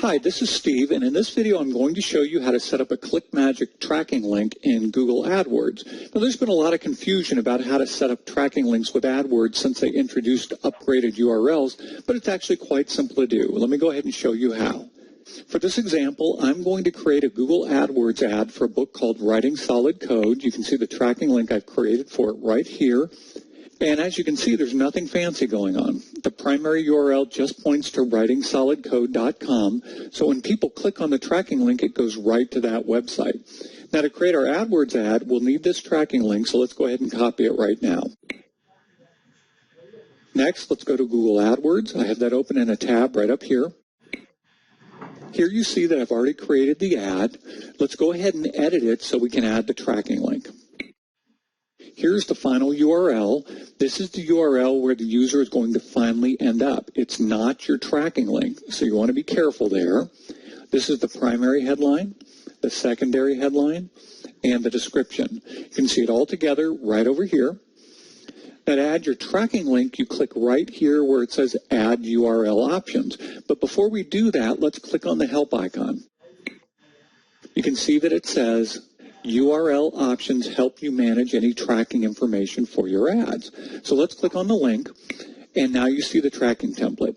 Hi, this is Steve, and in this video I'm going to show you how to set up a Magick tracking link in Google AdWords. Now, there's been a lot of confusion about how to set up tracking links with AdWords since they introduced upgraded URLs, but it's actually quite simple to do. Let me go ahead and show you how. For this example, I'm going to create a Google AdWords ad for a book called Writing Solid Code. You can see the tracking link I've created for it right here. And as you can see, there's nothing fancy going on. The primary URL just points to writingsolidcode.com, so when people click on the tracking link, it goes right to that website. Now, to create our AdWords ad, we'll need this tracking link, so let's go ahead and copy it right now. Next, let's go to Google AdWords. I have that open in a tab right up here. Here you see that I've already created the ad. Let's go ahead and edit it so we can add the tracking link. Here's the final URL. This is the URL where the user is going to finally end up. It's not your tracking link, so you want to be careful there. This is the primary headline, the secondary headline, and the description. You can see it all together right over here. Now, to add your tracking link, you click right here where it says Add URL Options. But before we do that, let's click on the help icon. You can see that it says URL options help you manage any tracking information for your ads. So let's click on the link, and now you see the tracking template.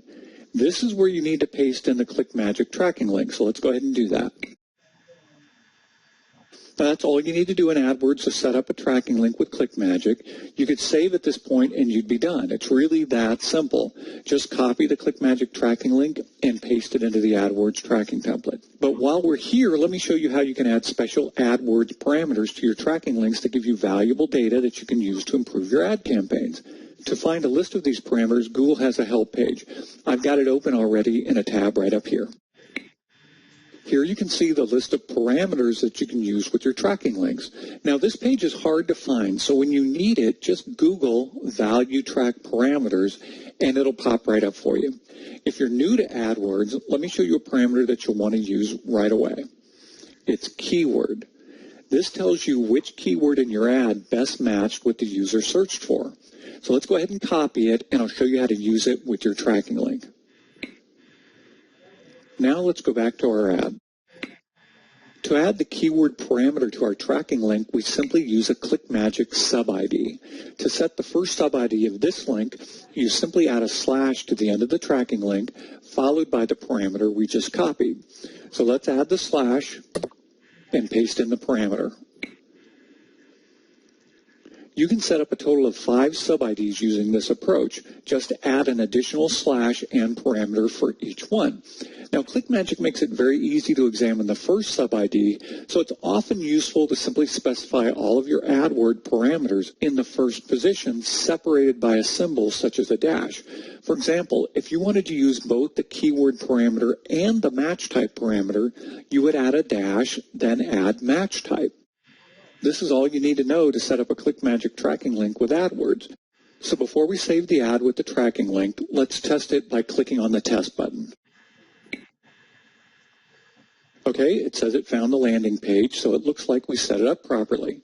This is where you need to paste in the Magick tracking link, so let's go ahead and do that. That's all you need to do in AdWords to set up a tracking link with Magick. You could save at this point and you'd be done. It's really that simple. Just copy the Magick tracking link and paste it into the AdWords tracking template. But while we're here, let me show you how you can add special AdWords parameters to your tracking links to give you valuable data that you can use to improve your ad campaigns. To find a list of these parameters, Google has a help page. I've got it open already in a tab right up here. Here you can see the list of parameters that you can use with your tracking links. Now, this page is hard to find, so when you need it, just Google value track parameters, and it'll pop right up for you. If you're new to AdWords, let me show you a parameter that you'll want to use right away. It's keyword. This tells you which keyword in your ad best matched what the user searched for. So let's go ahead and copy it, and I'll show you how to use it with your tracking link. Now let's go back to our ad. To add the keyword parameter to our tracking link, we simply use a Magick Sub-ID. To set the first Sub-ID of this link, you simply add a slash to the end of the tracking link, followed by the parameter we just copied. So let's add the slash and paste in the parameter. You can set up a total of 5 sub-IDs using this approach. Just add an additional slash and parameter for each one. Now, Magick makes it very easy to examine the first sub-ID, so it's often useful to simply specify all of your AdWord parameters in the first position, separated by a symbol such as a dash. For example, if you wanted to use both the keyword parameter and the match type parameter, you would add a dash, then add match type. This is all you need to know to set up a Magick tracking link with AdWords. So before we save the ad with the tracking link, let's test it by clicking on the test button. Okay, it says it found the landing page, so it looks like we set it up properly.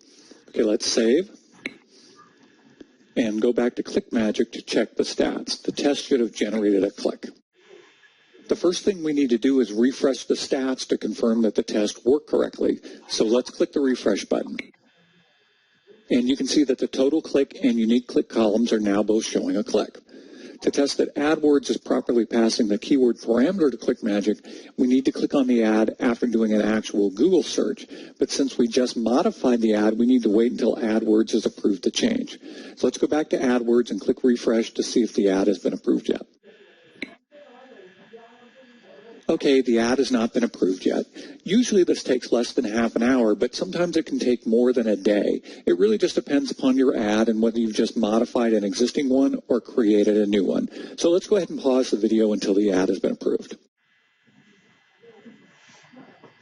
Okay, let's save and go back to Magick to check the stats. The test should have generated a click. The first thing we need to do is refresh the stats to confirm that the test worked correctly. So let's click the refresh button. And you can see that the total click and unique click columns are now both showing a click. To test that AdWords is properly passing the keyword parameter to Magick, we need to click on the ad after doing an actual Google search. But since we just modified the ad, we need to wait until AdWords has approved the change. So let's go back to AdWords and click refresh to see if the ad has been approved yet. Okay, the ad has not been approved yet. Usually this takes less than half an hour, but sometimes it can take more than a day. It really just depends upon your ad and whether you've just modified an existing one or created a new one. So let's go ahead and pause the video until the ad has been approved.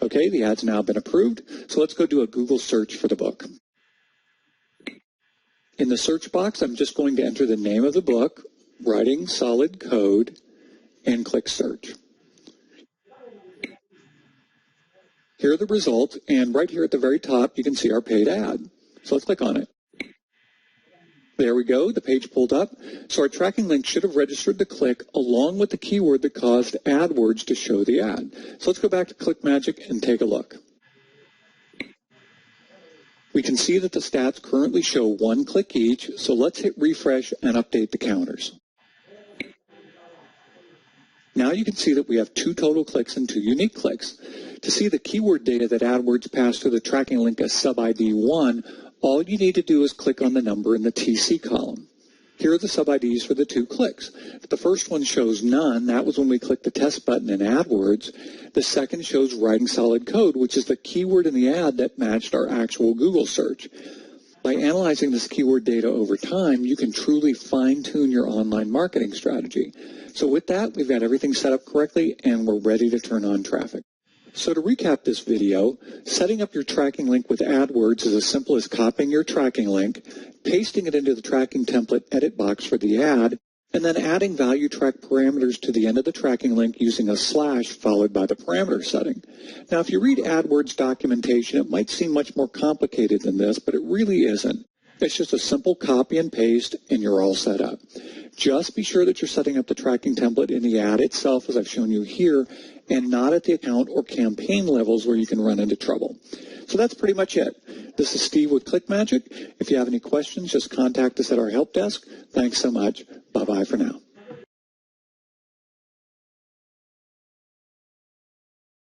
Okay, the ad's now been approved, so let's go do a Google search for the book. In the search box, I'm just going to enter the name of the book, Writing Solid Code, and click search. Here are the results, and right here at the very top, you can see our paid ad. So let's click on it. There we go, the page pulled up. So our tracking link should have registered the click along with the keyword that caused AdWords to show the ad. So let's go back to ClickMagick and take a look. We can see that the stats currently show 1 click each, so let's hit refresh and update the counters. Now you can see that we have 2 total clicks and 2 unique clicks. To see the keyword data that AdWords passed through the tracking link as Sub-ID 1, all you need to do is click on the number in the TC column. Here are the Sub-IDs for the 2 clicks. The first one shows none. That was when we clicked the test button in AdWords. The second shows writing solid code, which is the keyword in the ad that matched our actual Google search. By analyzing this keyword data over time, you can truly fine-tune your online marketing strategy. So with that, we've got everything set up correctly and we're ready to turn on traffic. So to recap this video, setting up your tracking link with AdWords is as simple as copying your tracking link, pasting it into the tracking template edit box for the ad, and then adding value track parameters to the end of the tracking link using a slash followed by the parameter setting. Now, if you read AdWords documentation, it might seem much more complicated than this, but it really isn't. It's just a simple copy and paste, and you're all set up. Just be sure that you're setting up the tracking template in the ad itself, as I've shown you here, and not at the account or campaign levels where you can run into trouble. So that's pretty much it. This is Steve with ClickMagick. If you have any questions, just contact us at our help desk. Thanks so much. Bye-bye for now.